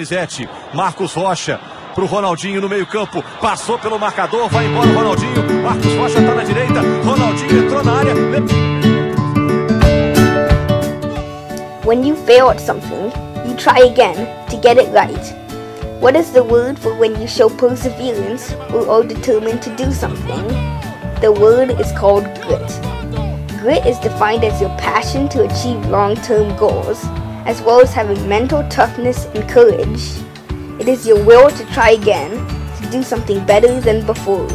Zete, Marcos Rocha para o Ronaldinho no meio campo, passou pelo marcador, vai embora o Ronaldinho, Marcos Rocha está na direita, Ronaldinho entrou na área. When you fail at something, you try again to get it right. What is the word for when you show perseverance or are determined to do something? The word is called grit. Grit is defined as your passion to achieve long-term goals, as well as having mental toughness and courage. It is your will to try again, to do something better than before.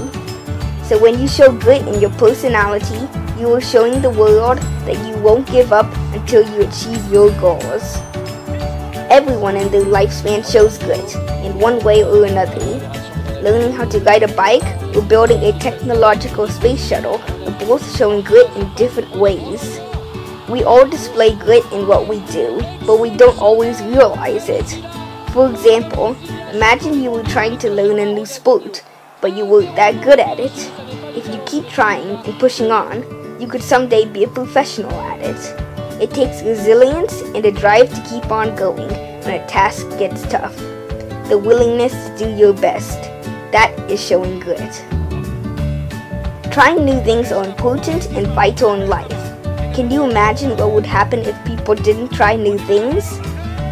So when you show grit in your personality, you are showing the world that you won't give up until you achieve your goals. Everyone in their lifespan shows grit, in one way or another. Learning how to ride a bike or building a technological space shuttle are both showing grit in different ways. We all display grit in what we do, but we don't always realize it. For example, imagine you were trying to learn a new sport, but you weren't that good at it. If you keep trying and pushing on, you could someday be a professional at it. It takes resilience and a drive to keep on going when a task gets tough. The willingness to do your best. That is showing grit. Trying new things are important and vital in life. Can you imagine what would happen if people didn't try new things?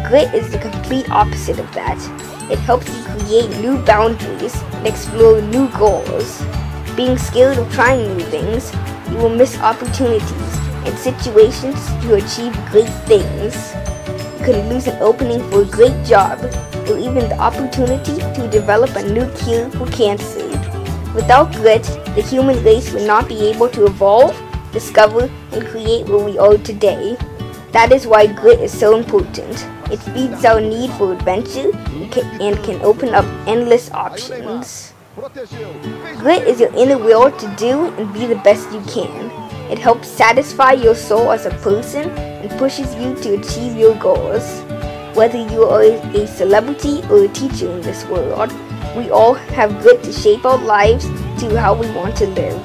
Grit is the complete opposite of that. It helps you create new boundaries and explore new goals. Being scared of trying new things, you will miss opportunities and situations to achieve great things. You could lose an opening for a great job, or even the opportunity to develop a new cure for cancer. Without grit, the human race would not be able to evolve, discover, and create what we are today. That is why grit is so important. It feeds our need for adventure and can open up endless options. Grit is your inner will to do and be the best you can. It helps satisfy your soul as a person and pushes you to achieve your goals. Whether you are a celebrity or a teacher in this world, we all have grit to shape our lives to how we want to live.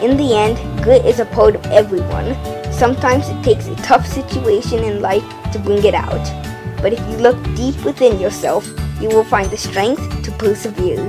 In the end, grit is a part of everyone. Sometimes it takes a tough situation in life to bring it out. But if you look deep within yourself, you will find the strength to persevere.